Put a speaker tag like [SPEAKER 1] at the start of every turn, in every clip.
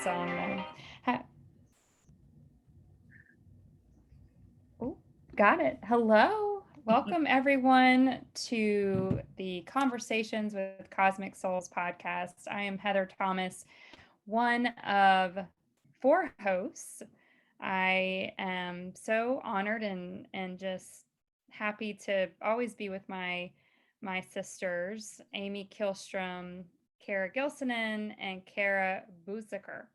[SPEAKER 1] song then. Oh, got it. Hello. Welcome everyone to the Conversations with Cosmic Souls podcast. I am Heather Thomas, one of 4 hosts. I am so honored and just happy to always be with my sisters, Amy Kilstrom, Kara Gilsonen, and Kara Busecker.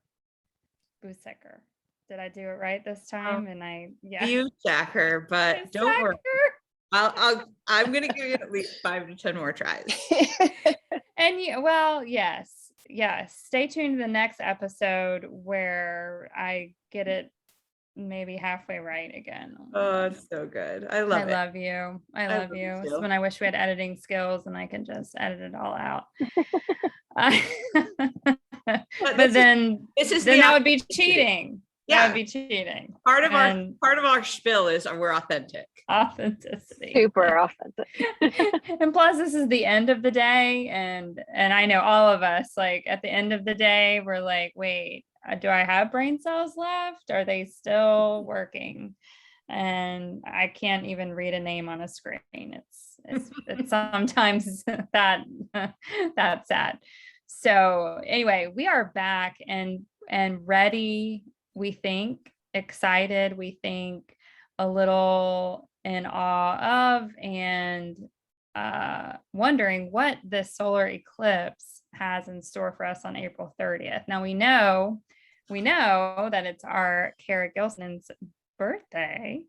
[SPEAKER 1] Did I do it right this time?
[SPEAKER 2] You Jacker, but don't worry. I'm gonna give you at least 5 to 10 more tries.
[SPEAKER 1] And yes. Stay tuned to the next episode where I get it maybe halfway right again.
[SPEAKER 2] Oh, it's so good. I love it.
[SPEAKER 1] I love you. It's when I wish we had editing skills and I can just edit it all out. But then that would be cheating.
[SPEAKER 2] Yeah.
[SPEAKER 1] That would be cheating.
[SPEAKER 2] Part of our spiel is we're authentic.
[SPEAKER 1] Authenticity.
[SPEAKER 3] Super authentic.
[SPEAKER 1] And plus this is the end of the day and I know all of us, like at the end of the day, we're like, wait, do I have brain cells left? Are they still working? And I can't even read a name on a screen. It's sometimes that's sad. So anyway, we are back and ready, we think, excited, we think a little in awe of, and wondering what this solar eclipse has in store for us on April 30th. Now we know that it's our Kara Gilson's birthday.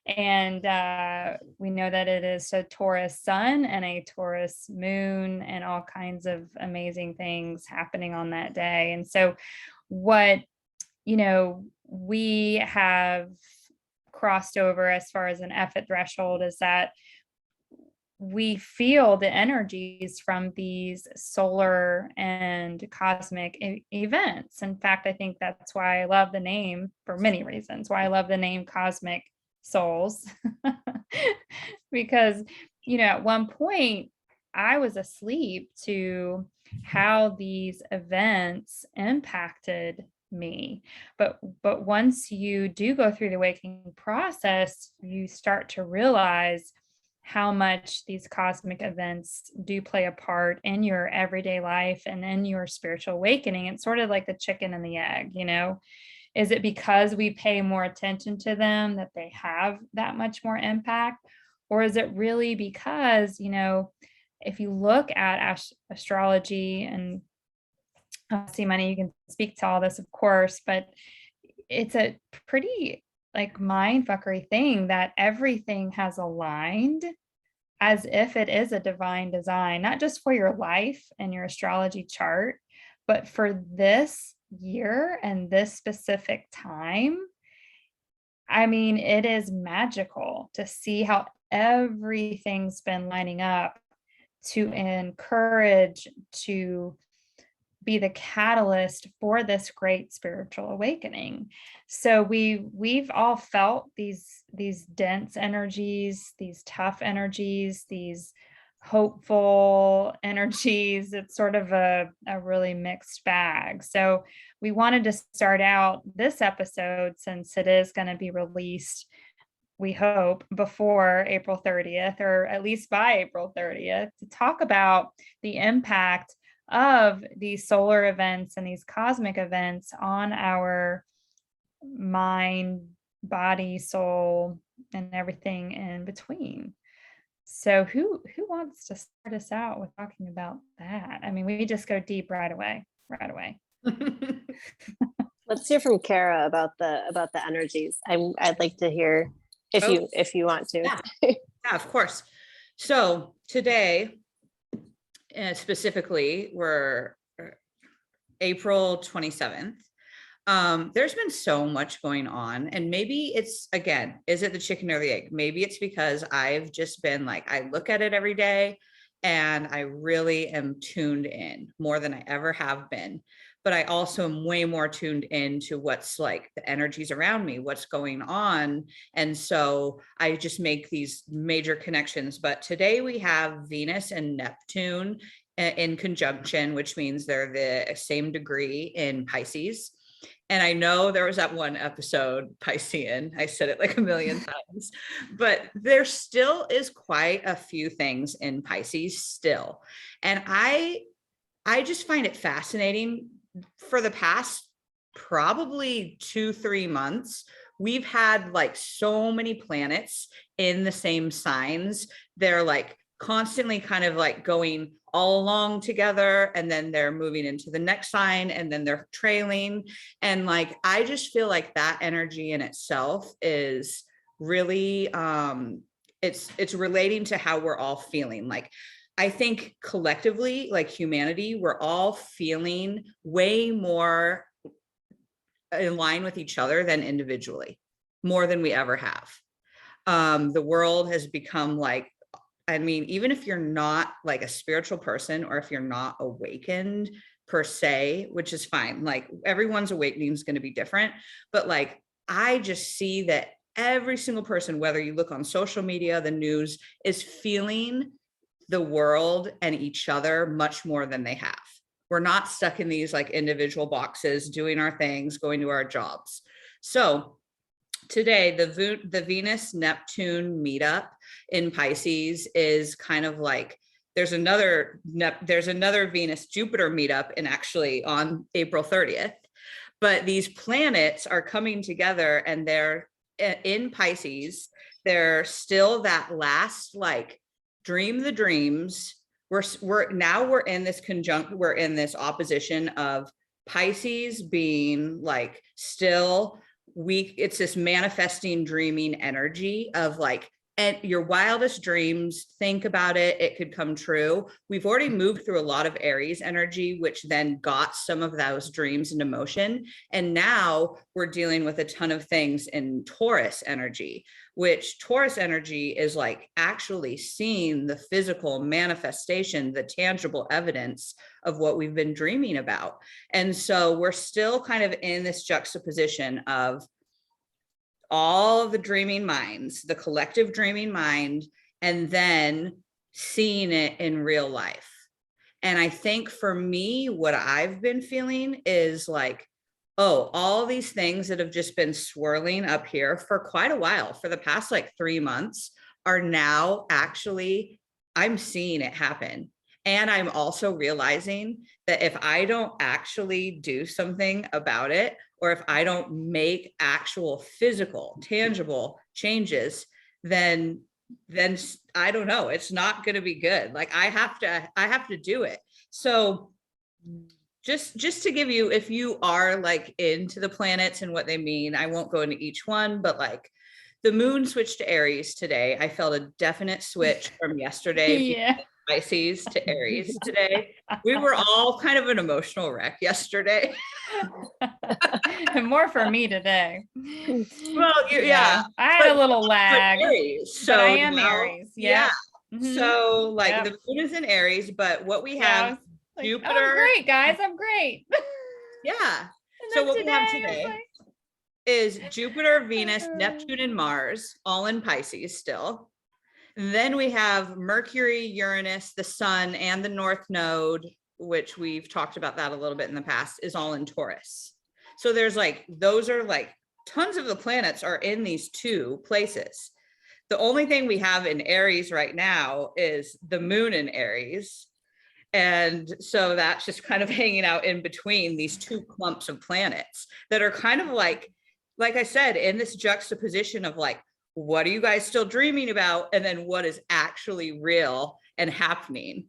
[SPEAKER 1] And we know that it is a Taurus sun and a Taurus moon and all kinds of amazing things happening on that day. And so what, we have crossed over as far as an effort threshold is that we feel the energies from these solar and cosmic events. In fact, I think that's why I love the name, for many reasons, why I love the name Cosmic Souls. Because, at one point I was asleep to how these events impacted me. But once you do go through the awakening process, you start to realize how much these cosmic events do play a part in your everyday life and in your spiritual awakening. It's sort of like the chicken and the egg, Is it because we pay more attention to them that they have that much more impact? Or is it really because, if you look at astrology, and see, Money, you can speak to all this, of course, but it's a pretty mind fuckery thing that everything has aligned as if it is a divine design, not just for your life and your astrology chart, but for this year and this specific time. I mean, it is magical to see how everything's been lining up to encourage, to be the catalyst for this great spiritual awakening. So we've all felt these dense energies, these tough energies, these hopeful energies. It's sort of a really mixed bag. So we wanted to start out this episode, since it is going to be released, we hope, before April 30th, or at least by April 30th, to talk about the impact of these solar events and these cosmic events on our mind, body, soul, and everything in between. So who wants to start us out with talking about that? I mean, we just go deep right away.
[SPEAKER 3] Let's hear from Kara about the energies. I'd like to hear if you want to.
[SPEAKER 2] Yeah, of course. So today, specifically, we're April 27th. There's been so much going on, and maybe it's, again, is it the chicken or the egg? Maybe it's because I've just been I look at it every day and I really am tuned in more than I ever have been. But I also am way more tuned into what's the energies around me, what's going on. And so I just make these major connections. But today we have Venus and Neptune in conjunction, which means they're the same degree in Pisces. And I know there was that one episode, Piscean, I said it like a million times, but there still is quite a few things in Pisces still. And I just find it fascinating. For the past probably 2-3 months, we've had like so many planets in the same signs. They're like constantly kind of like going all along together, and then they're moving into the next sign, and then they're trailing. And like, I just feel like that energy in itself is really, it's relating to how we're all feeling. Like, I think collectively, like humanity, we're all feeling way more in line with each other than individually, more than we ever have. The world has become like, I mean, even if you're not like a spiritual person, or if you're not awakened per se, which is fine, like everyone's awakening is going to be different. But like, I just see that every single person, whether you look on social media, the news, is feeling the world and each other much more than they have. We're not stuck in these like individual boxes, doing our things, going to our jobs. So today, the Venus Neptune meetup in Pisces is kind of like, there's another Venus Jupiter meetup in actually on April 30th, but these planets are coming together, and they're in Pisces. They're still that last like dream the dreams. We're in this we're in this opposition of Pisces being like still weak. It's this manifesting, dreaming energy of like, and your wildest dreams, think about it, it could come true. We've already moved through a lot of Aries energy, which then got some of those dreams into motion. And now we're dealing with a ton of things in Taurus energy, which Taurus energy is like actually seeing the physical manifestation, the tangible evidence of what we've been dreaming about. And so we're still kind of in this juxtaposition of all of the dreaming minds, the collective dreaming mind, and then seeing it in real life. And I think for me, what I've been feeling is like, oh, all these things that have just been swirling up here for quite a while, for the past like 3 months, are now actually, I'm seeing it happen. And I'm also realizing that if I don't actually do something about it, or if I don't make actual physical, tangible changes, then I don't know, it's not going to be good. Like I have to do it. So just to give you, if you are like into the planets and what they mean, I won't go into each one, but like the moon switched to Aries today. I felt a definite switch from yesterday.
[SPEAKER 1] Yeah.
[SPEAKER 2] Pisces to Aries today. We were all kind of an emotional wreck yesterday.
[SPEAKER 1] More for me today.
[SPEAKER 2] Well, yeah.
[SPEAKER 1] I had a little lag.
[SPEAKER 2] Aries, so
[SPEAKER 1] but I am
[SPEAKER 2] now,
[SPEAKER 1] Aries. Yeah.
[SPEAKER 2] Mm-hmm. So like the moon is in Aries, but what we have,
[SPEAKER 1] like,
[SPEAKER 2] Jupiter.
[SPEAKER 1] Oh, I'm great, guys. I'm great.
[SPEAKER 2] Yeah. So what we have today is Jupiter, Venus, Neptune, and Mars, all in Pisces still. And then we have Mercury, Uranus, the Sun, and the North Node, which we've talked about that a little bit in the past, is all in Taurus. So there's like, those are like tons of the planets are in these two places. The only thing we have in Aries right now is the moon in Aries. And so that's just kind of hanging out in between these two clumps of planets that are kind of like I said, in this juxtaposition of like, what are you guys still dreaming about? And then what is actually real and happening?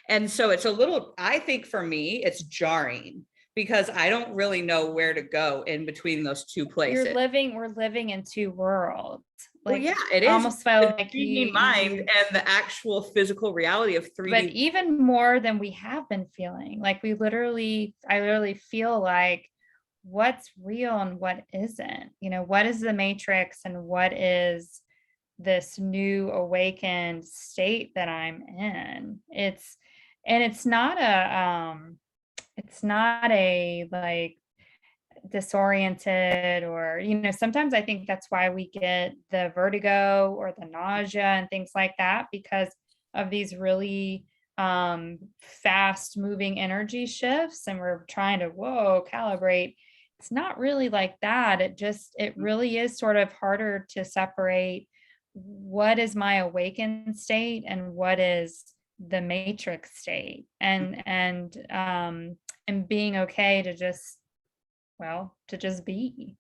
[SPEAKER 2] And so it's a little, I think for me, it's jarring because I don't really know where to go in between those two places.
[SPEAKER 1] We're living in two worlds.
[SPEAKER 2] Like, well, yeah, it is
[SPEAKER 1] almost felt like
[SPEAKER 2] the mind and the actual physical reality of 3D.
[SPEAKER 1] But even more than we have been feeling, like I literally feel like what's real and what isn't, what is the matrix and what is this new awakened state that I'm in. It's not a like disoriented or sometimes I think that's why we get the vertigo or the nausea and things like that, because of these really fast moving energy shifts and we're trying to, whoa, calibrate. It's not really like that. It really is sort of harder to separate what is my awakened state and what is the matrix state, and being okay to just, well, to just be.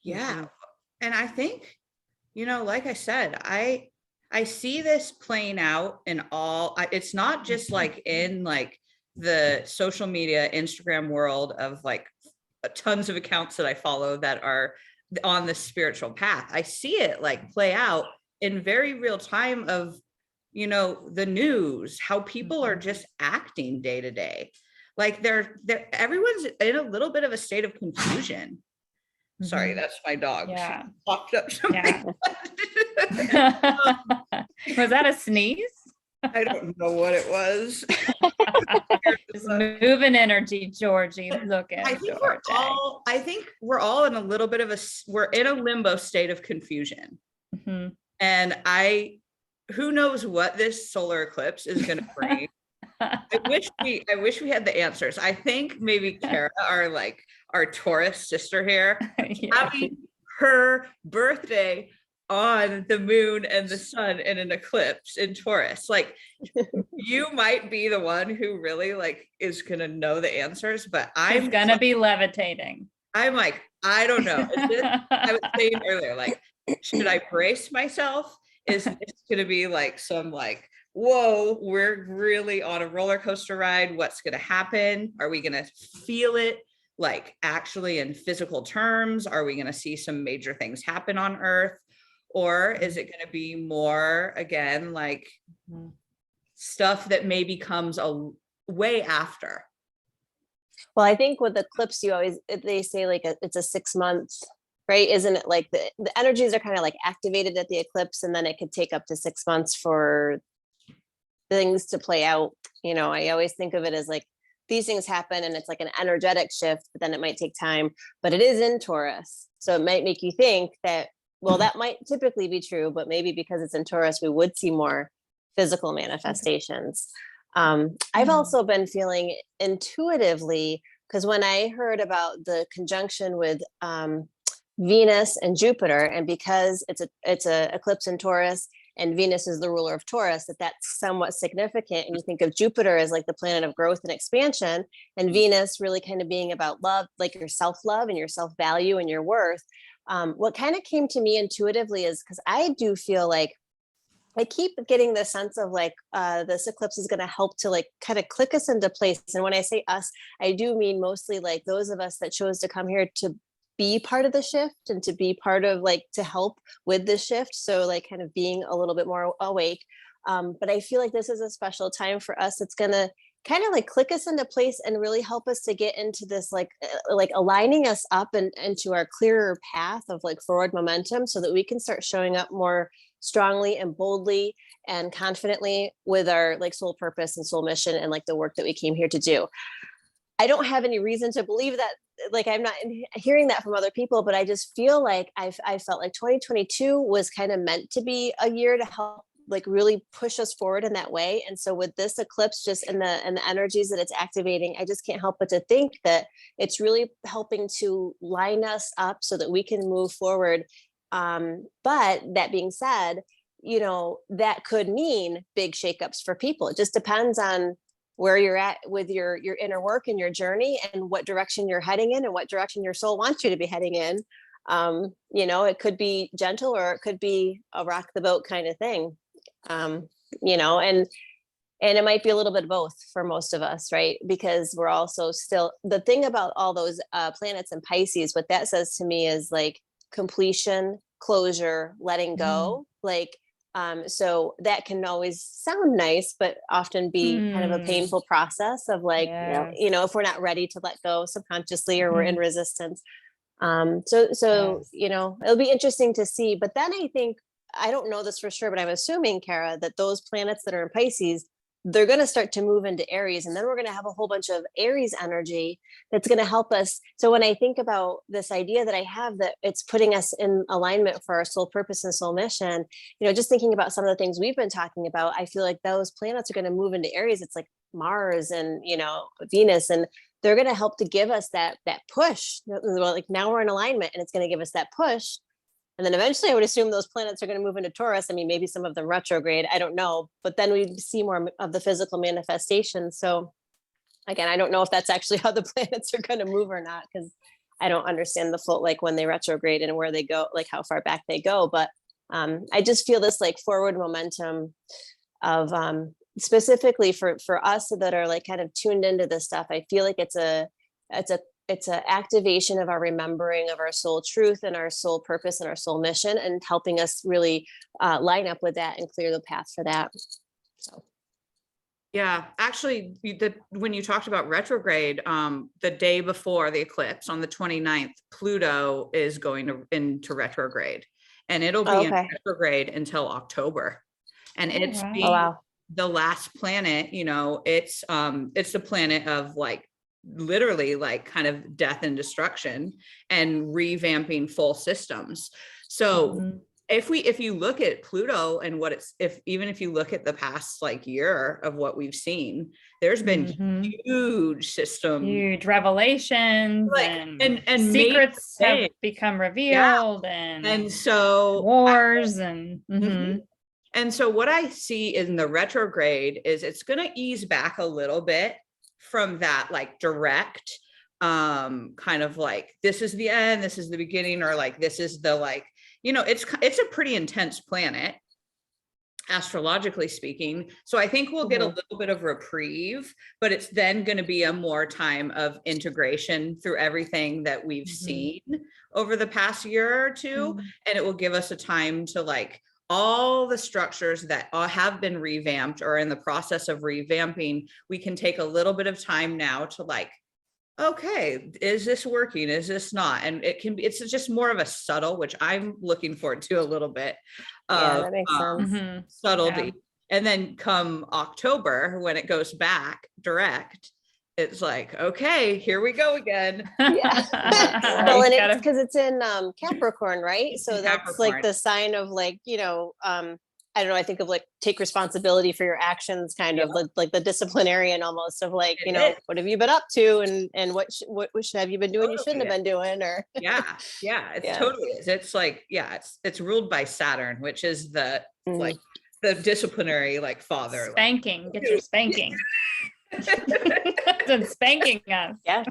[SPEAKER 2] Yeah. And I think, like I said, I see this playing out in it's not just like in like the social media, Instagram world of like tons of accounts that I follow that are on the spiritual path. I see it like play out in very real time of, the news, how people are just acting day to day. Like everyone's in a little bit of a state of confusion. Sorry, that's my dog.
[SPEAKER 1] Yeah.
[SPEAKER 2] She popped up something.
[SPEAKER 1] Yeah. Was that a sneeze?
[SPEAKER 2] I don't know what it was.
[SPEAKER 1] Just moving energy, Georgie. Look at
[SPEAKER 2] I think we're all in a little bit of we're in a limbo state of confusion.
[SPEAKER 1] Mm-hmm.
[SPEAKER 2] And who knows what this solar eclipse is going to bring. I wish we had the answers. I think maybe Kara, our Taurus sister here, having her birthday on the moon and the sun in an eclipse in Taurus. Like, you might be the one who really is going to know the answers, but I'm
[SPEAKER 1] going to be levitating.
[SPEAKER 2] I'm like, I don't know. I was saying earlier, should I brace myself? Is this going to be some whoa, we're really on a roller coaster ride? What's going to happen? Are we going to feel it actually in physical terms? Are we going to see some major things happen on Earth? Or is it going to be more, again, stuff that maybe comes a way after?
[SPEAKER 3] Well, I think with eclipse, they say it's a 6 months, right? Isn't it the energies are kind of activated at the eclipse, and then it could take up to 6 months for things to play out. I always think of it as these things happen and it's an energetic shift, but then it might take time, but it is in Taurus. So it might make you think that, well, that might typically be true, but maybe because it's in Taurus, we would see more physical manifestations. I've also been feeling intuitively, because when I heard about the conjunction with Venus and Jupiter, and because it's a eclipse in Taurus and Venus is the ruler of Taurus, that's somewhat significant. And you think of Jupiter as the planet of growth and expansion, and Venus really kind of being about love, your self-love and your self-value and your worth. What kind of came to me intuitively is, because I do feel I keep getting the sense of this eclipse is going to help to kind of click us into place. And when I say us, I do mean mostly those of us that chose to come here to be part of the shift and to be part of to help with the shift. So kind of being a little bit more awake. But I feel this is a special time for us. It's going to kind of click us into place and really help us to get into this aligning us up and into our clearer path of forward momentum, so that we can start showing up more strongly and boldly and confidently with our soul purpose and soul mission and the work that we came here to do. I don't have any reason to believe that, I'm not hearing that from other people, but I just feel I felt 2022 was kind of meant to be a year to help really push us forward in that way. And so with this eclipse, just in the energies that it's activating, I just can't help but to think that it's really helping to line us up so that we can move forward. But that being said, that could mean big shakeups for people. It just depends on where you're at with your inner work and your journey, and what direction you're heading in and what direction your soul wants you to be heading in. It could be gentle, or it could be a rock the boat kind of thing. And it might be a little bit of both for most of us, right? Because we're also still, the thing about all those planets in Pisces, what that says to me is completion, closure, letting go. So that can always sound nice, but often be kind of a painful process of if we're not ready to let go subconsciously, or we're in resistance. So it'll be interesting to see. But then I think, I don't know this for sure, but I'm assuming, Kara, that those planets that are in Pisces they're going to start to move into Aries, and then we're going to have a whole bunch of Aries energy that's going to help us. So when I think about this idea that I have, that it's putting us in alignment for our soul purpose and soul mission, just thinking about some of the things we've been talking about, I feel like those planets are going to move into Aries. It's like Mars and, Venus, and they're going to help to give us that push. Well, like now we're in alignment, and it's going to give us that push. And then eventually I would assume those planets are going to move into Taurus. I mean, maybe some of them retrograde, I don't know, but then we see more of the physical manifestation. So again, I don't know if that's actually how the planets are going to move or not, because I don't understand the full, like when they retrograde and where they go, like how far back they go. But I just feel this like forward momentum of specifically for us that are like kind of tuned into this stuff. I feel like it's an activation of our remembering of our soul truth and our soul purpose and our soul mission, and helping us really line up with that and clear the path for that. So.
[SPEAKER 2] Yeah, actually, when you talked about retrograde, the day before the eclipse on the 29th, Pluto is going into retrograde, and it'll be in retrograde until October. And it's the last planet, it's the planet of like literally like kind of death and destruction and revamping full systems. So if you look at Pluto and what even if you look at the past like year of what we've seen, there's been huge revelations,
[SPEAKER 1] like, and secrets have become revealed,
[SPEAKER 2] and so
[SPEAKER 1] wars
[SPEAKER 2] and so what I see in the retrograde is it's going to ease back a little bit from that like direct kind of like this is the end, this is the beginning, or like this is the like, it's a pretty intense planet astrologically speaking. So I think we'll get a little bit of reprieve, but it's then going to be a more time of integration through everything that we've seen over the past year or two. And it will give us a time to like all the structures that have been revamped or in the process of revamping, we can take a little bit of time now to like, okay, is this working? Is this not? And it's just more of a subtle, which I'm looking forward to a little bit of
[SPEAKER 3] that makes sense.
[SPEAKER 2] subtlety. Yeah. And then come October, when it goes back direct, it's like, okay, here we go again.
[SPEAKER 3] Yeah. Well, and it's because it's in Capricorn, right? So that's Capricorn. Like the sign of like, I don't know, I think of like take responsibility for your actions, kind of like the disciplinarian almost of like, what have you been up to, and what have you been doing you shouldn't have been doing, or
[SPEAKER 2] it totally is. It's like, it's ruled by Saturn, which is the like the disciplinary like father.
[SPEAKER 1] Spanking, like, get your spanking. Spanking us.
[SPEAKER 3] Yeah.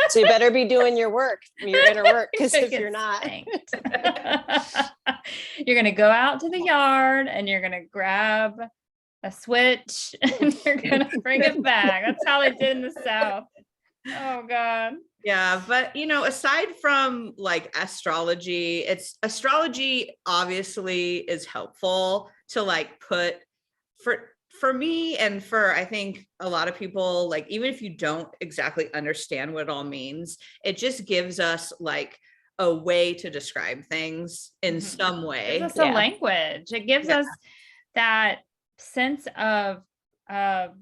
[SPEAKER 3] So you better be doing your work, your inner work, because if you're not,
[SPEAKER 1] you're gonna go out to the yard and you're gonna grab a switch and you're gonna bring it back. That's how they did in the South. Oh God.
[SPEAKER 2] Yeah, but aside from like astrology obviously is helpful to like put for me, and for I think a lot of people, like even if you don't exactly understand what it all means, it just gives us like a way to describe things in some way.
[SPEAKER 1] It gives us a language. It gives us that sense of maybe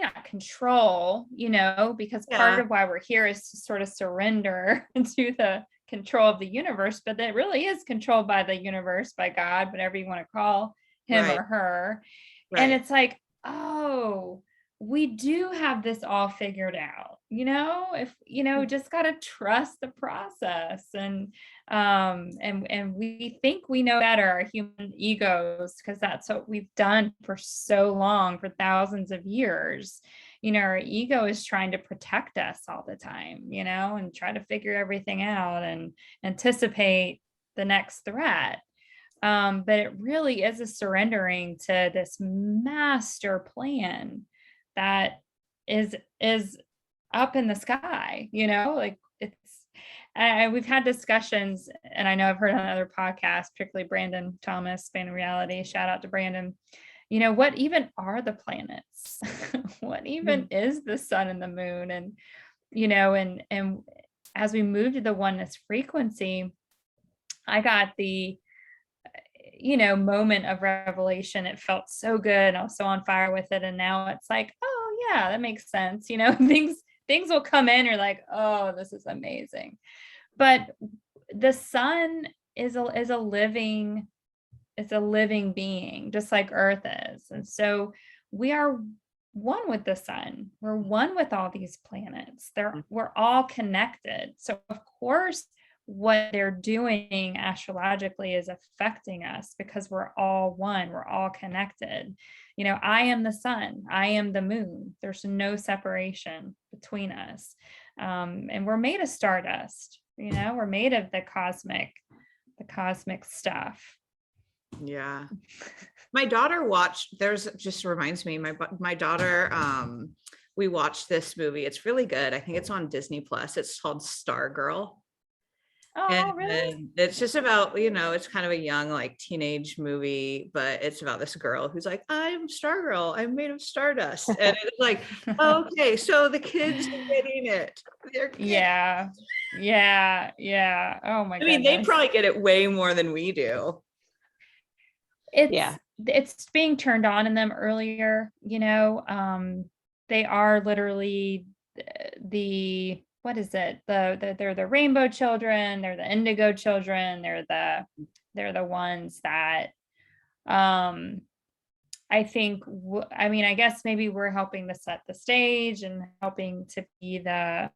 [SPEAKER 1] not control, because part of why we're here is to sort of surrender to the control of the universe, but it really is controlled by the universe, by God, whatever you want to call him or her. And it's like, oh, we do have this all figured out, if just got to trust the process. And we think we know better, our human egos, because that's what we've done for so long, for thousands of years. Our ego is trying to protect us all the time, and try to figure everything out and anticipate the next threat. But it really is a surrendering to this master plan that is up in the sky, like we've had discussions, and I know I've heard on other podcasts, particularly Brandon Thomas, Span Reality, shout out to Brandon, what even are the planets? What even is the sun and the moon? And, and as we move to the oneness frequency, I got moment of revelation. It felt so good. I was so on fire with it. And now it's like, oh yeah, that makes sense. Things will come in. You're like, oh, this is amazing. But the sun is a living being, just like Earth is. And so we are one with the sun. We're one with all these planets. We're all connected. So of course, what they're doing astrologically is affecting us because we're all one. We're all connected. I am the sun. I am the moon. There's no separation between us. And we're made of stardust. We're made of the cosmic stuff.
[SPEAKER 2] Yeah. My daughter just reminds me, my daughter, we watched this movie. It's really good. I think it's on Disney Plus. It's called Stargirl.
[SPEAKER 1] Oh,
[SPEAKER 2] And
[SPEAKER 1] really?
[SPEAKER 2] it's just about, it's kind of a young, like, teenage movie, but it's about this girl who's like, I'm Stargirl. I'm made of stardust. And it's like, okay, so the kids are getting it. They're kids.
[SPEAKER 1] Yeah. Oh my
[SPEAKER 2] goodness. They probably get it way more than we do.
[SPEAKER 1] It's being turned on in them earlier. They are literally what is it? They're the rainbow children. They're the indigo children. They're the ones that, I think, I guess maybe we're helping to set the stage and helping to be the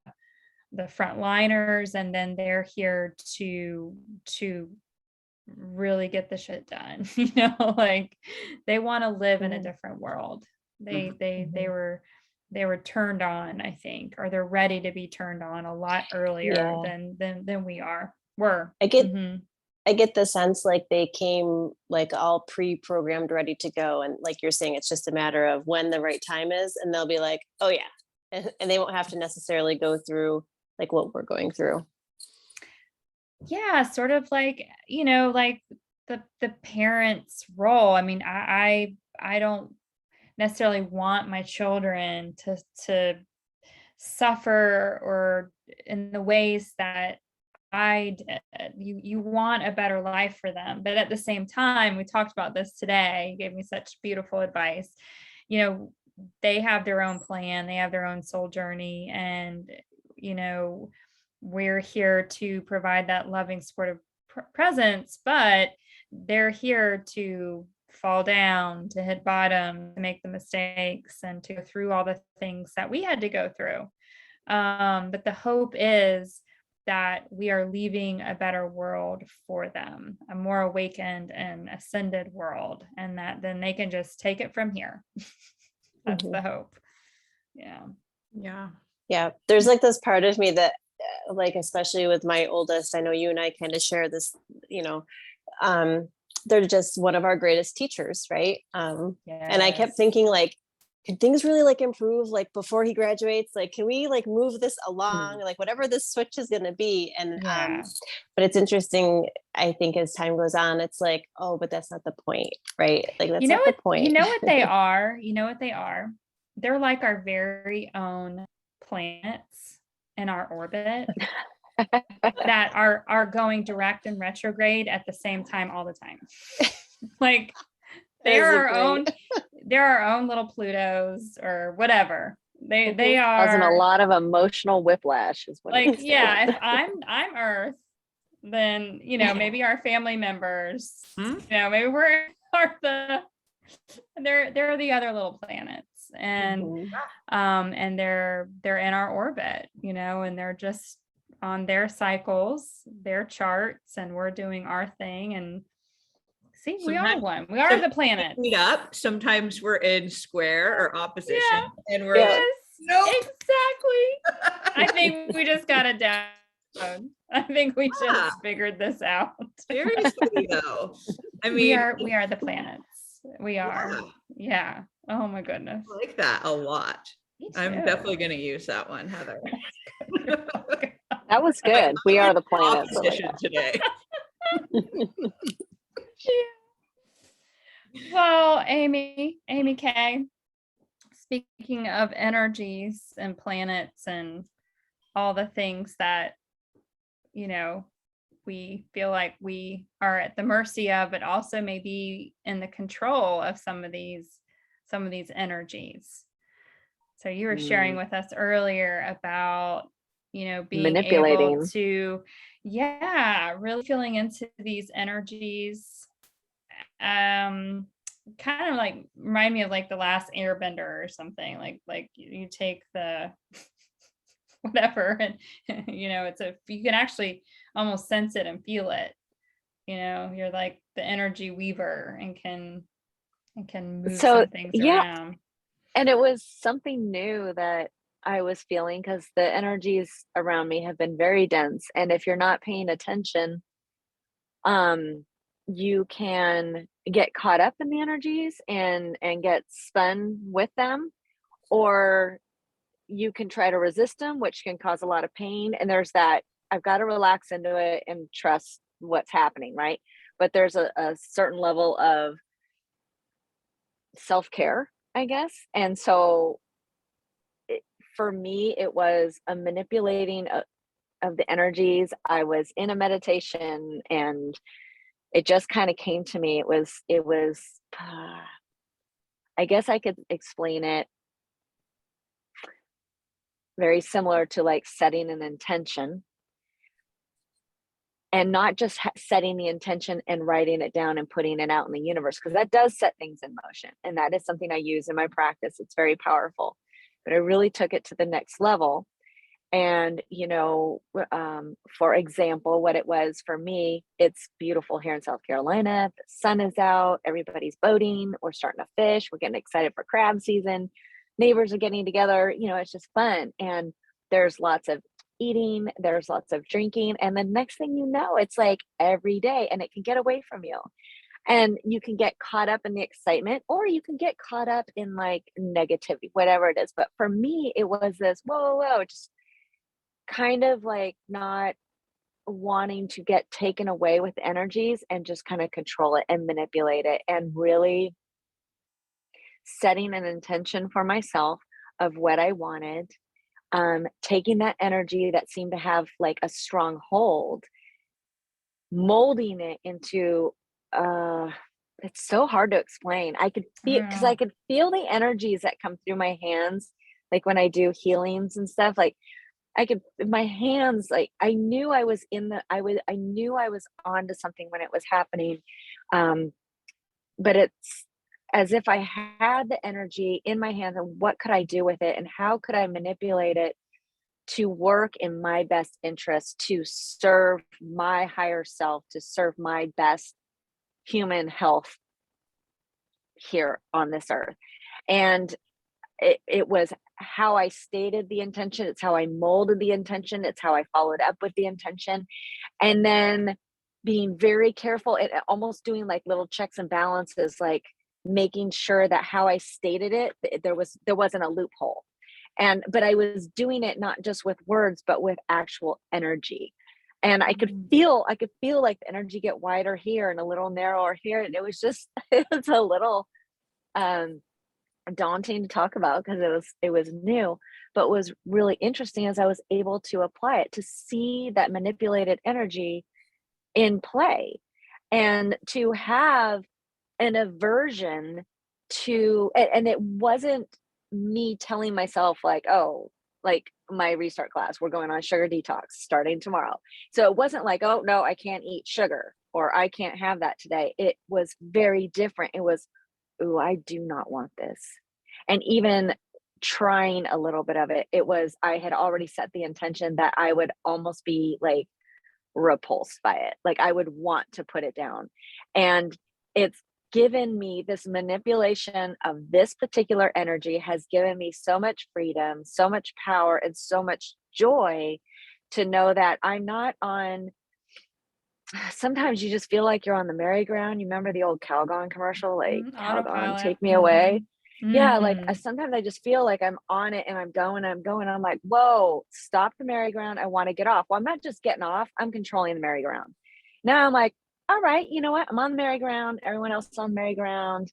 [SPEAKER 1] frontliners, and then they're here to really get the shit done. Like they want to live in a different world. They were turned on, I think, or they're ready to be turned on a lot earlier than we were.
[SPEAKER 3] I get the sense like they came like all pre-programmed, ready to go. And like you're saying, it's just a matter of when the right time is, and they'll be like, oh yeah. And they won't have to necessarily go through like what we're going through.
[SPEAKER 1] Yeah, sort of like, like the parents' role. I don't necessarily want my children to suffer or in the ways that I did. You want a better life for them, but at the same time, we talked about this today. You gave me such beautiful advice. They have their own plan, they have their own soul journey, and we're here to provide that loving, supportive presence, but they're here to fall down, to hit bottom, to make the mistakes, and to go through all the things that we had to go through. But the hope is that we are leaving a better world for them, a more awakened and ascended world, and that then they can just take it from here. That's the hope.
[SPEAKER 3] Yeah. There's like this part of me that like, especially with my oldest, I know you and I kind of share this, they're just one of our greatest teachers, right? And I kept thinking like, could things really like improve like before he graduates? Like, can we like move this along? Like whatever this switch is going to be. And but it's interesting, I think as time goes on, it's like, oh, but that's not the point, right? Like that's not the point.
[SPEAKER 1] What they are? They're like our very own planets in our orbit that are going direct and retrograde at the same time all the time. Like they're our own little Plutos or whatever. They are
[SPEAKER 4] causing a lot of emotional whiplash is what
[SPEAKER 1] like, if I'm Earth, then maybe our family members, maybe they're the other little planets, and and they're in our orbit, and they're just on their cycles, their charts, and we're doing our thing. And see, we are one. We are the planet.
[SPEAKER 2] Meet up. Sometimes we're in square or opposition, and we're
[SPEAKER 1] exactly. I think we just got it down. I think we just figured this out.
[SPEAKER 2] Seriously, though.
[SPEAKER 1] We are the planets. We are. Yeah. Oh my goodness.
[SPEAKER 2] I like that a lot. I'm definitely going to use that one, Heather.
[SPEAKER 4] That was good. We are the planets.
[SPEAKER 2] Opposition today.
[SPEAKER 1] Well, Amy K, speaking of energies and planets and all the things that, we feel like we are at the mercy of, but also maybe in the control of some of these energies. So you were sharing with us earlier about, being able
[SPEAKER 4] Manipulating.
[SPEAKER 1] to, really feeling into these energies. Kind of like remind me of like the last airbender or something, like you take the whatever, and you can actually almost sense it and feel it. You're like the energy weaver and can move
[SPEAKER 4] So
[SPEAKER 1] some things
[SPEAKER 4] yeah,
[SPEAKER 1] around.
[SPEAKER 4] and it was something new that I was feeling because the energies around me have been very dense. And if you're not paying attention, you can get caught up in the energies and get spun with them, or you can try to resist them, which can cause a lot of pain. And there's that, I've got to relax into it and trust what's happening, right? But there's a certain level of self-care, I guess. And so for me, it was a manipulating of the energies. I was in a meditation and it just kind of came to me. It was I guess I could explain it very similar to like setting an intention, and not just setting the intention and writing it down and putting it out in the universe, because that does set things in motion. And that is something I use in my practice. It's very powerful. But I really took it to the next level. And, for example, what it was for me, it's beautiful here in South Carolina. The sun is out, everybody's boating, we're starting to fish, we're getting excited for crab season. Neighbors are getting together, it's just fun. And there's lots of eating, there's lots of drinking. And the next thing you know, it's like every day, and it can get away from you. And you can get caught up in the excitement, or you can get caught up in like negativity, whatever it is. But for me, it was this, whoa, just kind of like not wanting to get taken away with energies and just kind of control it and manipulate it, and really setting an intention for myself of what I wanted, taking that energy that seemed to have like a strong hold, molding it into it's so hard to explain. I could feel, because I could feel the energies that come through my hands, like when I do healings and stuff. Like I could, my hands, like I knew I was I knew I was onto something when it was happening. But it's as if I had the energy in my hands, and what could I do with it, and how could I manipulate it to work in my best interest, to serve my higher self, to serve my best human health here on this earth. And it was how I stated the intention. It's how I molded the intention. It's how I followed up with the intention. And then being very careful and almost doing like little checks and balances, like making sure that how I stated it, there wasn't a loophole. But I was doing it not just with words, but with actual energy. And I could feel like the energy get wider here and a little narrower here. And it was a little daunting to talk about, because it was new. But what was really interesting as I was able to apply it, to see that manipulated energy in play, and to have an aversion to, and it wasn't me telling myself like, oh, like my restart class, we're going on sugar detox starting tomorrow. So it wasn't like, oh no, I can't eat sugar, or I can't have that today. It was very different. It was, ooh, I do not want this. And even trying a little bit of it, I had already set the intention that I would almost be like repulsed by it. Like I would want to put it down. And it's given me this manipulation of this particular energy, has given me so much freedom, so much power, and so much joy to know that I'm not on. Sometimes you just feel like you're on the merry-go-round. You remember the old Calgon commercial, like Calgon, take me away. Yeah, like sometimes I just feel like I'm on it and I'm going. I'm like, whoa, stop the merry-go-round. I want to get off. Well, I'm not just getting off, I'm controlling the merry-go-round. Now I'm like, all right, you know what? I'm on the merry-go-round. Everyone else is on the merry-go-round.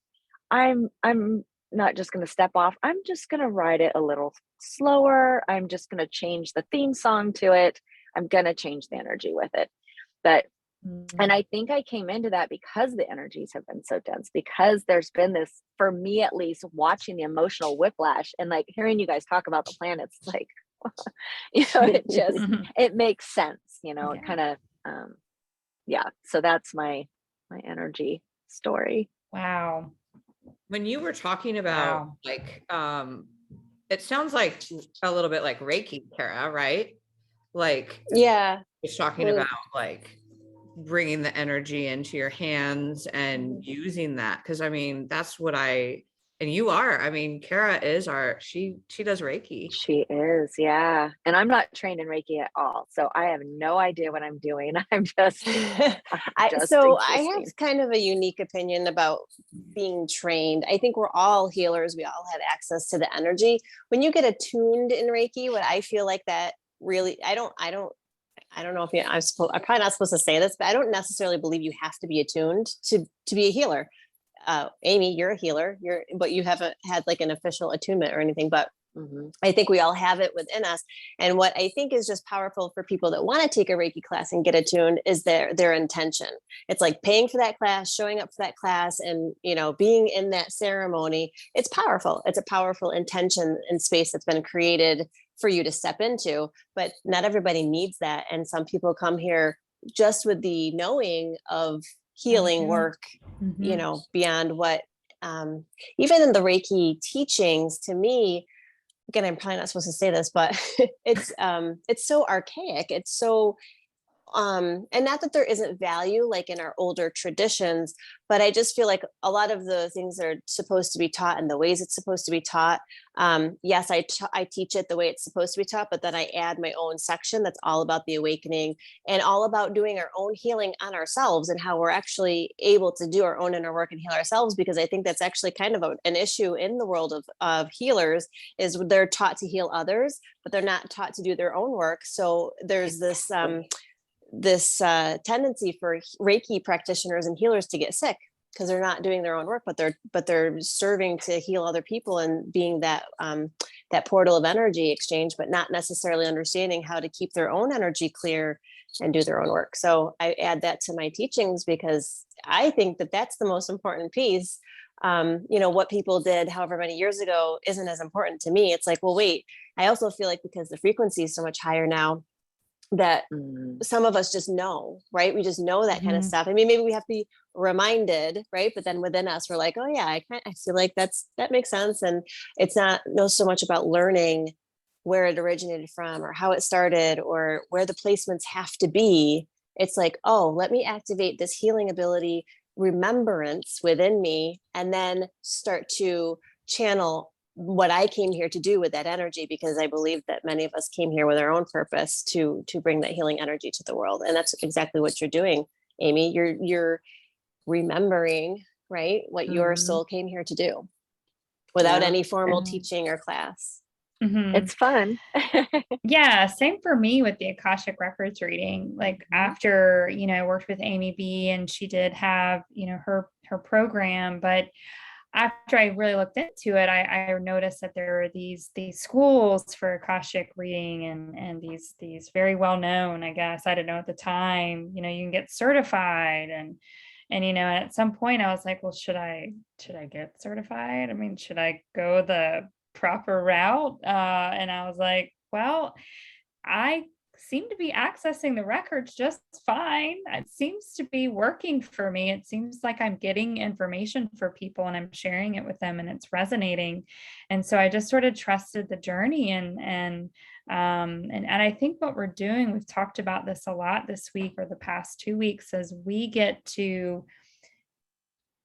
[SPEAKER 4] I'm not just going to step off. I'm just going to ride it a little slower. I'm just going to change the theme song to it. I'm going to change the energy with it. But
[SPEAKER 1] Mhm.
[SPEAKER 4] and I think I came into that because the energies have been so dense, because there's been this, for me at least, watching the emotional whiplash and like hearing you guys talk about the planets, like, it just,
[SPEAKER 1] Mhm.
[SPEAKER 4] it makes sense, it
[SPEAKER 1] Yeah.
[SPEAKER 4] kind of, yeah. So that's my energy story.
[SPEAKER 1] Wow.
[SPEAKER 2] When you were talking about
[SPEAKER 1] Wow.
[SPEAKER 2] like, it sounds like a little bit like Reiki, Kara, right? Like
[SPEAKER 3] Yeah.
[SPEAKER 2] just talking
[SPEAKER 3] Well,
[SPEAKER 2] about like bringing the energy into your hands and using that. Cause I mean, that's what and you are, I mean, Kara is she does Reiki.
[SPEAKER 4] She is, yeah. And I'm not trained in Reiki at all. So I have no idea what I'm doing. I'm just
[SPEAKER 3] so I
[SPEAKER 4] existing.
[SPEAKER 3] have kind of a unique opinion about being trained. I think we're all healers. We all have access to the energy. When you get attuned in Reiki, what I feel like that really, I don't know if I'm probably not supposed to say this, but I don't necessarily believe you have to be attuned to be a healer. Amy, you're a healer, but you haven't had like an official attunement or anything, but I think we all have it within us. And what I think is just powerful for people that want to take a Reiki class and get attuned is their intention. It's like paying for that class, showing up for that class, and being in that ceremony. It's powerful. It's a powerful intention and space that's been created for you to step into. But not everybody needs that. And some people come here just with the knowing of healing work,
[SPEAKER 1] Mhm.
[SPEAKER 3] beyond what even in the Reiki teachings, to me, again, I'm probably not supposed to say this, but it's so archaic. It's so and not that there isn't value like in our older traditions, but I just feel like a lot of the things that are supposed to be taught and the ways it's supposed to be taught, yes, I teach it the way it's supposed to be taught, but then I add my own section that's all about the awakening and all about doing our own healing on ourselves and how we're actually able to do our own inner work and heal ourselves, because I think that's actually kind of an issue in the world of healers, is they're taught to heal others, but they're not taught to do their own work. So there's this tendency for Reiki practitioners and healers to get sick because they're not doing their own work, but they're serving to heal other people and being that that portal of energy exchange, but not necessarily understanding how to keep their own energy clear and do their own work. So I add that to my teachings because I think that that's the most important piece. What people did however many years ago isn't as important to me. It's like, well, wait, I also feel like because the frequency is so much higher now, that some of us just know, right? We just know that kind of stuff. I mean, maybe we have to be reminded, right? But then within us, we're like, oh yeah, I feel like that makes sense. And it's not so much about learning where it originated from or how it started or where the placements have to be. It's like, oh, let me activate this healing ability, remembrance within me, and then start to channel what I came here to do with that energy, because I believe that many of us came here with our own purpose to bring that healing energy to the world. And that's exactly what you're doing, Amy. You're remembering, right, what your soul came here to do without
[SPEAKER 4] Yeah.
[SPEAKER 3] any formal
[SPEAKER 1] Mhm.
[SPEAKER 3] teaching or class.
[SPEAKER 1] Mhm.
[SPEAKER 4] It's fun.
[SPEAKER 1] Yeah, same for me with the Akashic Records reading. Like after, I worked with Amy B and she did have, her program, but after I really looked into it, I noticed that there are these schools for Akashic reading and these very well known, I guess, I didn't know at the time, you can get certified and at some point I was like, well, should I get certified? I mean, should I go the proper route? And I was like, well, I seem to be accessing the records just fine. It seems to be working for me. It seems like I'm getting information for people and I'm sharing it with them and it's resonating. And so I just sort of trusted the journey and I think what we're doing, we've talked about this a lot this week or the past 2 weeks, is we get to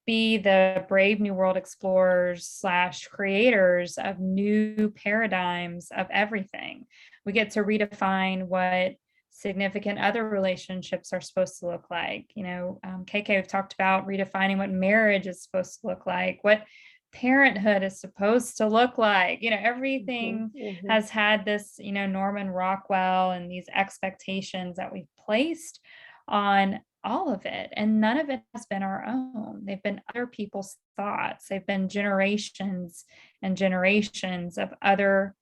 [SPEAKER 1] be the brave new world explorers / creators of new paradigms of everything. We get to redefine what significant other relationships are supposed to look like. KK, we've talked about redefining what marriage is supposed to look like, what parenthood is supposed to look like. Everything has had this, Norman Rockwell and these expectations that we've placed on all of it, and none of it has been our own. They've been other people's thoughts. They've been generations and generations of other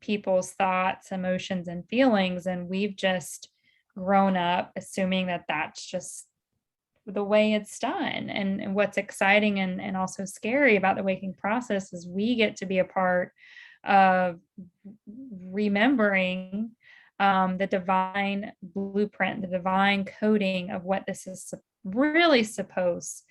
[SPEAKER 1] people's thoughts, emotions, and feelings, and we've just grown up assuming that that's just the way it's done. And what's exciting and also scary about the waking process is we get to be a part of remembering the divine blueprint, the divine coding of what this is really supposed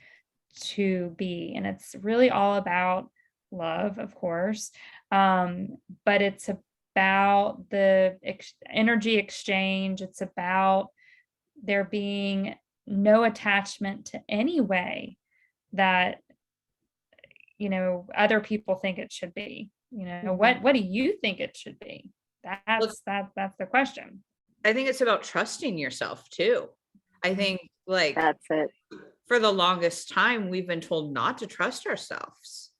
[SPEAKER 1] to be. And it's really all about love, of course, but it's about the energy exchange. It's about there being no attachment to any way that other people think it should be. What do you think it should be? That's the question.
[SPEAKER 2] I think it's about trusting yourself too. I think like
[SPEAKER 4] That's it.
[SPEAKER 2] for the longest time, we've been told not to trust ourselves.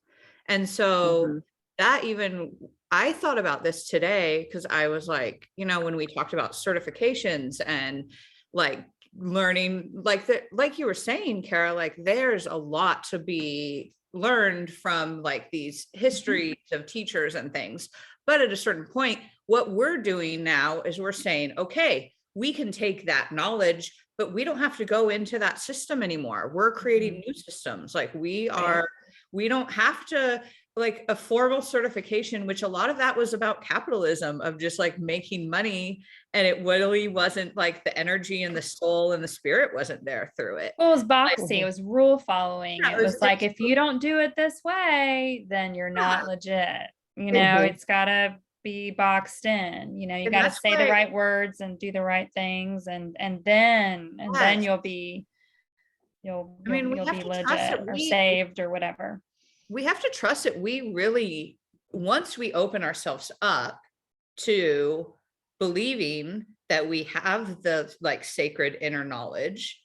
[SPEAKER 2] And so that even, I thought about this today because I was like, when we talked about certifications and like learning, like you were saying, Kara, like there's a lot to be learned from like these histories of teachers and things. But at a certain point, what we're doing now is we're saying, okay, we can take that knowledge, but we don't have to go into that system anymore. We're creating new systems. Like we don't have to like a formal certification, which a lot of that was about capitalism of just like making money. And it really wasn't like the energy and the soul and the spirit wasn't there through it.
[SPEAKER 1] Well, it was boxy. It was rule following.
[SPEAKER 2] Yeah,
[SPEAKER 1] it was like, if you don't do it this way, then you're not legit. It's gotta be boxed in, you
[SPEAKER 2] And
[SPEAKER 1] gotta
[SPEAKER 2] that's
[SPEAKER 1] say the
[SPEAKER 2] why-
[SPEAKER 1] right words and do the right things. And then
[SPEAKER 2] Yes.
[SPEAKER 1] you'll be you'll
[SPEAKER 2] I mean, we
[SPEAKER 1] you'll
[SPEAKER 2] have
[SPEAKER 1] be
[SPEAKER 2] to trust
[SPEAKER 1] legit
[SPEAKER 2] that
[SPEAKER 1] or
[SPEAKER 2] we-
[SPEAKER 1] saved or whatever.
[SPEAKER 2] We have to trust that we really, once we open ourselves up to believing that we have the like sacred inner knowledge,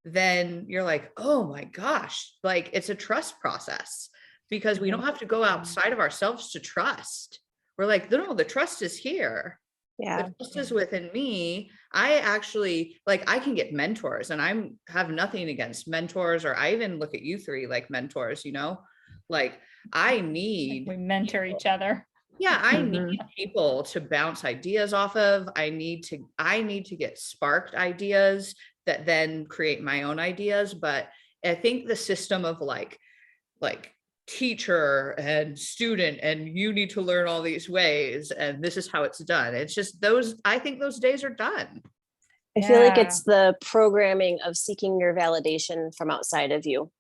[SPEAKER 2] then you're like, oh my gosh, like it's a trust process because we don't have to go outside of ourselves to trust. We're like, no, the trust is here.
[SPEAKER 3] Yeah.
[SPEAKER 2] The trust is within me. I actually like I can get mentors, and I have nothing against mentors, or I even look at you three like mentors, like I need
[SPEAKER 1] We mentor each other.
[SPEAKER 2] yeah, I need people to bounce ideas off of. I need to get sparked ideas that then create my own ideas. But I think the system of like teacher and student, and you need to learn all these ways, and this is how it's done. It's just I think those days are done.
[SPEAKER 3] I feel like it's the programming of seeking your validation from outside of you.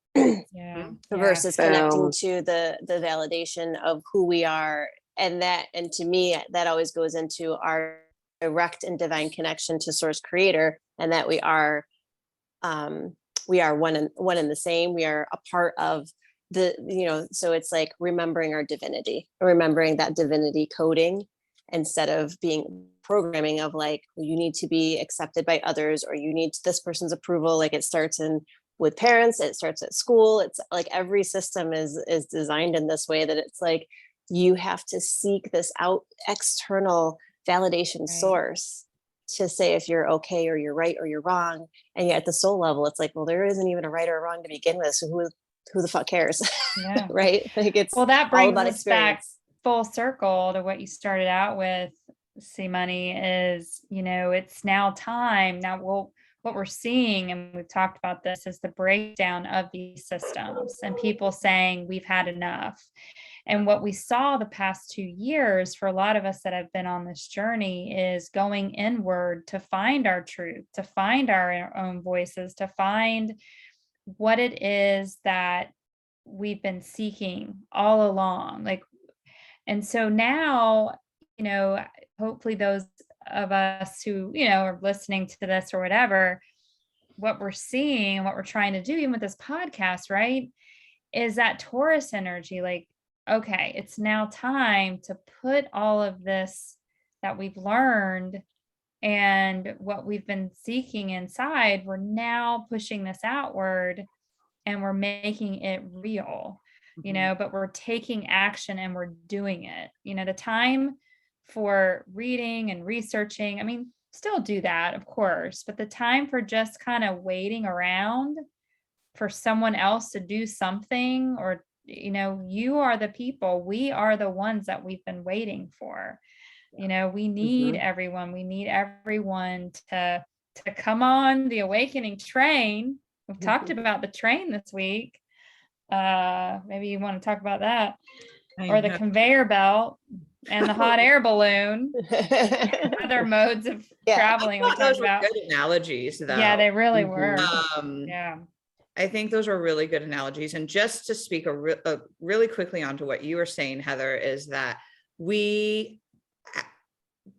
[SPEAKER 3] Versus connecting to the validation of who we are. And to me, that always goes into our direct and divine connection to source creator, and that we are one and the same. We are a part of so it's like remembering our divinity, remembering that divinity coding, instead of being programming of like, you need to be accepted by others, or you need this person's approval. Like it starts with parents, it starts at school. It's like every system is designed in this way, that it's like you have to seek this out external validation source to say if you're okay or you're right or you're wrong. And yet at the soul level, it's like, well, there isn't even a right or a wrong to begin with. So who the fuck cares?
[SPEAKER 1] Yeah.
[SPEAKER 3] Right? Like it's
[SPEAKER 1] that brings
[SPEAKER 3] all about
[SPEAKER 1] us
[SPEAKER 3] experience.
[SPEAKER 1] back full circle to what you started out with, C Money, is, it's now time. Now what we're seeing, and we've talked about this, is the breakdown of these systems and people saying we've had enough. And what we saw the past 2 years for a lot of us that have been on this journey is going inward to find our truth, to find our own voices, to find what it is that we've been seeking all along. And so now, hopefully those of us who, are listening to this or whatever, what we're seeing, what we're trying to do, even with this podcast, right, is that Taurus energy, like, okay, it's now time to put all of this that we've learned and what we've been seeking inside, we're now pushing this outward and we're making it real, but we're taking action and we're doing it. The time for reading and researching, I mean, still do that, of course, but the time for just kind of waiting around for someone else to do something, or you are the people, we are the ones that we've been waiting for. You know, we need everyone. We need everyone to come on the awakening train. We've talked about the train this week. Maybe you want to talk about that, or the conveyor belt and the hot air balloon. Other modes of traveling. We
[SPEAKER 2] Those
[SPEAKER 1] talked
[SPEAKER 2] were
[SPEAKER 1] about
[SPEAKER 2] good analogies, though.
[SPEAKER 1] Yeah, they really were.
[SPEAKER 2] Yeah. I think those are really good analogies. And just to speak really quickly onto what you were saying, Heather, is that the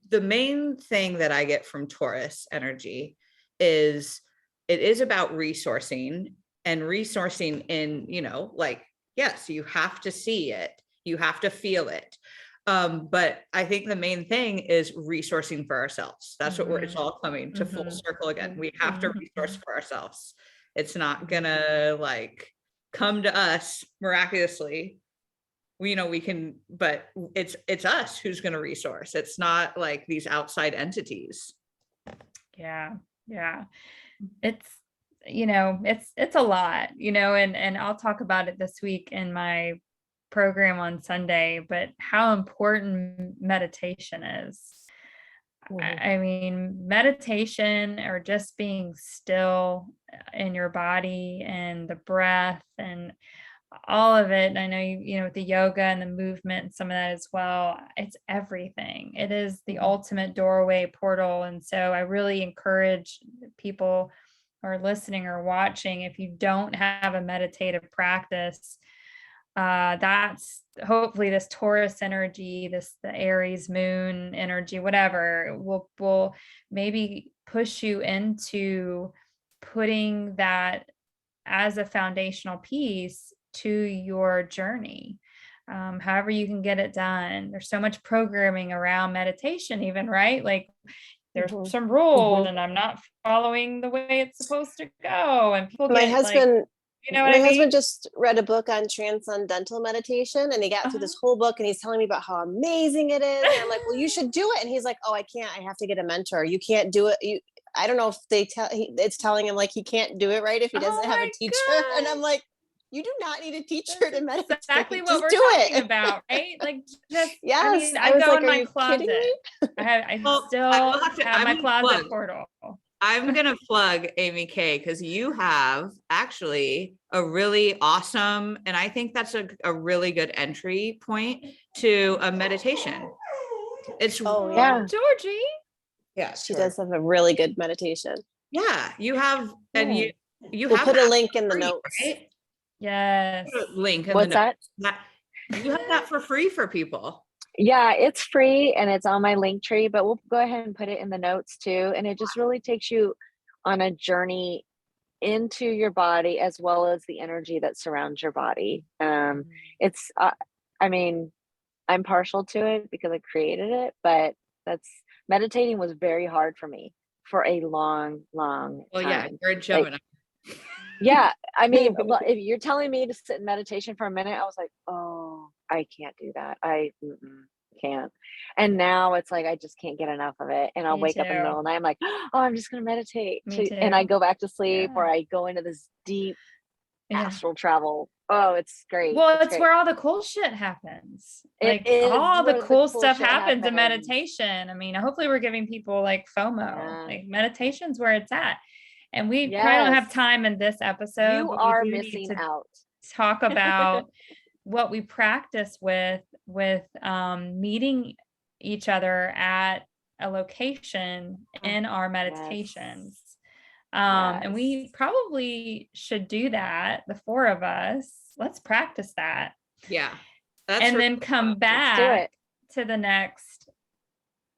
[SPEAKER 2] main thing that I get from Taurus energy is it is about resourcing in, you know, like, yes, you have to see it, you have to feel it. But I think the main thing is resourcing for ourselves. That's what it's all coming to full circle again. We have to resource for ourselves. It's not gonna like come to us miraculously. We know we can, but it's us who's gonna resource. It's not like these outside entities.
[SPEAKER 1] Yeah. It's, you know, it's a lot, you know, and I'll talk about it this week in my program on Sunday, but how important meditation is. I mean, meditation, or just being still in your body and the breath and all of it. I know you know, with the yoga and the movement and some of that as well, it's everything. It is the ultimate doorway portal. And so I really encourage people who are listening or watching, if you don't have a meditative practice, that's hopefully this Taurus energy, the Aries moon energy, whatever, will maybe push you into putting that as a foundational piece to your journey. However you can get it done. There's so much programming around meditation, even, right? Like there's some rules and I'm not following the way it's supposed to go. And people
[SPEAKER 3] My
[SPEAKER 1] get
[SPEAKER 3] husband,
[SPEAKER 1] like, you know what
[SPEAKER 3] my
[SPEAKER 1] I mean?
[SPEAKER 3] husband just read a book on transcendental meditation, and he got through this whole book, and he's telling me about how amazing it is. And I'm like, well, you should do it. And he's like, oh, I can't. I have to get a mentor. You can't do it. I don't know if it's telling him like he can't do it right if he doesn't have a teacher.
[SPEAKER 1] God.
[SPEAKER 3] And I'm like, you do not need a teacher
[SPEAKER 1] That's
[SPEAKER 3] to meditate.
[SPEAKER 1] exactly what
[SPEAKER 3] just
[SPEAKER 1] we're
[SPEAKER 3] do
[SPEAKER 1] talking
[SPEAKER 3] it.
[SPEAKER 1] about, right? Like, just
[SPEAKER 3] Yes,
[SPEAKER 1] I
[SPEAKER 3] was
[SPEAKER 1] go
[SPEAKER 3] like,
[SPEAKER 1] in
[SPEAKER 3] are
[SPEAKER 1] my
[SPEAKER 3] you kidding
[SPEAKER 1] closet.
[SPEAKER 3] me?
[SPEAKER 1] I still have my closet portal.
[SPEAKER 2] I'm going to plug Amy K, because you have actually a really awesome, and I think that's a really good entry point to a meditation. It's
[SPEAKER 1] Georgie.
[SPEAKER 2] Yeah,
[SPEAKER 3] she does have a really good meditation.
[SPEAKER 2] Yeah, you have, and you
[SPEAKER 3] we'll
[SPEAKER 2] have
[SPEAKER 3] put a link in the
[SPEAKER 2] free,
[SPEAKER 3] notes.
[SPEAKER 2] right?
[SPEAKER 1] Yes.
[SPEAKER 2] Link in
[SPEAKER 4] What's
[SPEAKER 2] the notes. You have that for free for people.
[SPEAKER 4] Yeah, it's free and it's on my link tree, but we'll go ahead and put it in the notes too. And it just really takes you on a journey into your body, as well as the energy that surrounds your body. It's, I mean, I'm partial to it because I created it, but meditating was very hard for me for a long time.
[SPEAKER 2] Yeah, you're a Gemini.
[SPEAKER 4] Yeah, I mean, if you're telling me to sit in meditation for a minute, I was like, oh, I can't do that. I can't. And now it's like I just can't get enough of it. And I'll wake up in the middle of the night. I'm like, oh, I'm just gonna meditate. And I go back to sleep, or I go into this deep astral travel. Oh, it's great.
[SPEAKER 1] Well, it's where all the cool shit happens. Like all the cool stuff happens in meditation. I mean, hopefully we're giving people like FOMO. Like meditation's where it's at. And we probably don't have time in this episode.
[SPEAKER 4] You are missing out.
[SPEAKER 1] Talk about what we practice with meeting each other at a location in our meditations. And we probably should do that, the four of us. Let's practice that.
[SPEAKER 2] Yeah.
[SPEAKER 1] And then come back to the next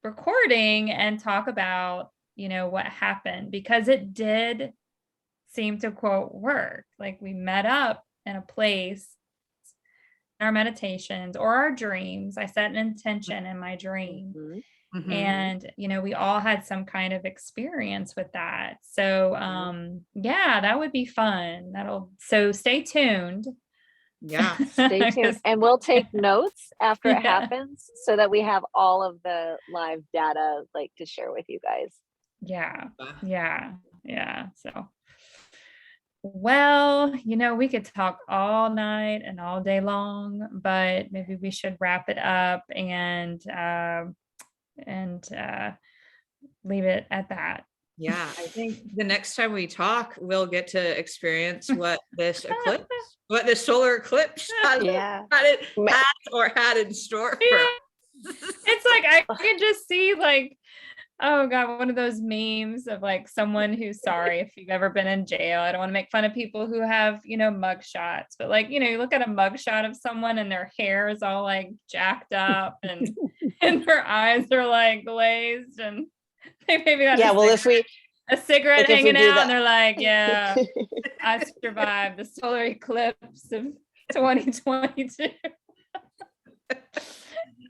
[SPEAKER 1] recording and talk about, you know, what happened, because it did seem to quote work. Like we met up in a place, our meditations or our dreams. I set an intention in my dream. And, you know, we all had some kind of experience with that. So, yeah, that would be fun. So stay tuned.
[SPEAKER 2] Yeah.
[SPEAKER 4] Stay tuned. And we'll take notes after it happens so that we have all of the live data like to share with you guys.
[SPEAKER 1] Yeah. So, well, you know, we could talk all night and all day long, but maybe we should wrap it up. And leave it at that.
[SPEAKER 2] Yeah, I think the next time we talk, we'll get to experience what this eclipse, what the solar eclipse
[SPEAKER 3] Yeah.
[SPEAKER 2] has or had in store for
[SPEAKER 1] Yeah.
[SPEAKER 2] us.
[SPEAKER 1] It's like I can just see like, oh God, one of those memes of like someone who's sorry if you've ever been in jail. I don't want to make fun of people who have, mug shots, but like, you look at a mug shot of someone and their hair is all like jacked up and their eyes are like glazed and they maybe got
[SPEAKER 3] Yeah, well, if we
[SPEAKER 1] a cigarette
[SPEAKER 3] like, if we
[SPEAKER 1] hanging
[SPEAKER 3] do
[SPEAKER 1] out
[SPEAKER 3] that-
[SPEAKER 1] and they're like, yeah, I survived the solar eclipse of 2022.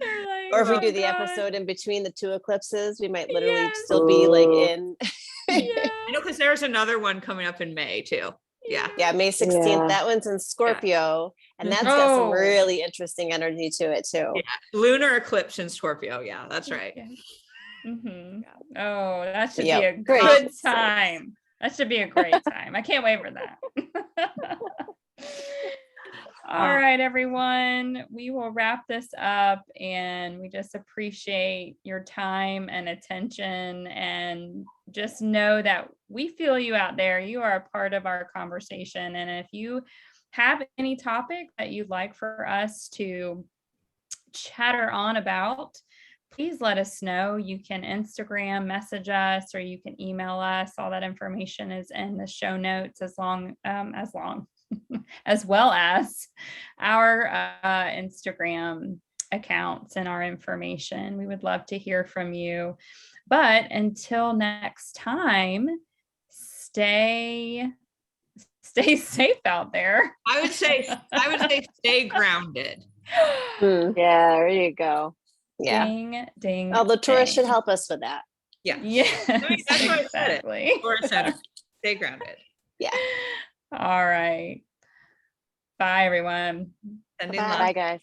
[SPEAKER 1] Like,
[SPEAKER 3] or if we
[SPEAKER 1] oh
[SPEAKER 3] do the
[SPEAKER 1] God.
[SPEAKER 3] episode in between the two eclipses, we might literally
[SPEAKER 1] Yes.
[SPEAKER 3] still be like
[SPEAKER 4] Ooh.
[SPEAKER 3] in
[SPEAKER 1] Yeah.
[SPEAKER 2] I know, because there's another one coming up in May too. Yeah.
[SPEAKER 3] yeah, May 16th.
[SPEAKER 4] Yeah.
[SPEAKER 3] That one's in Scorpio, and that's got
[SPEAKER 1] Oh.
[SPEAKER 3] some really interesting energy to it too.
[SPEAKER 2] Yeah. Lunar eclipse in Scorpio. Yeah, that's right.
[SPEAKER 1] Yeah. Oh, that should
[SPEAKER 3] Yep.
[SPEAKER 1] be a
[SPEAKER 3] Great.
[SPEAKER 1] good time. That should be a great time. I can't wait for that. All right, everyone, we will wrap this up, and we just appreciate your time and attention, and just know that we feel you out there. You are a part of our conversation, and if you have any topic that you'd like for us to chatter on about, please let us know. You can Instagram message us, or you can email us. All that information is in the show notes, as well as our Instagram accounts and our information. We would love to hear from you. But until next time, stay safe out there.
[SPEAKER 2] I would say stay grounded.
[SPEAKER 3] Hmm.
[SPEAKER 4] Yeah, there you go.
[SPEAKER 3] Yeah.
[SPEAKER 1] Ding, ding.
[SPEAKER 3] Although Taurus
[SPEAKER 1] ding.
[SPEAKER 3] should help us with that.
[SPEAKER 2] Yeah.
[SPEAKER 1] Yes,
[SPEAKER 2] That's why I said it.
[SPEAKER 1] exactly.
[SPEAKER 2] Taurus energy. Stay grounded.
[SPEAKER 3] Yeah.
[SPEAKER 1] All right. Bye, everyone.
[SPEAKER 2] Sending
[SPEAKER 3] Bye.
[SPEAKER 2] love.
[SPEAKER 4] Bye, guys.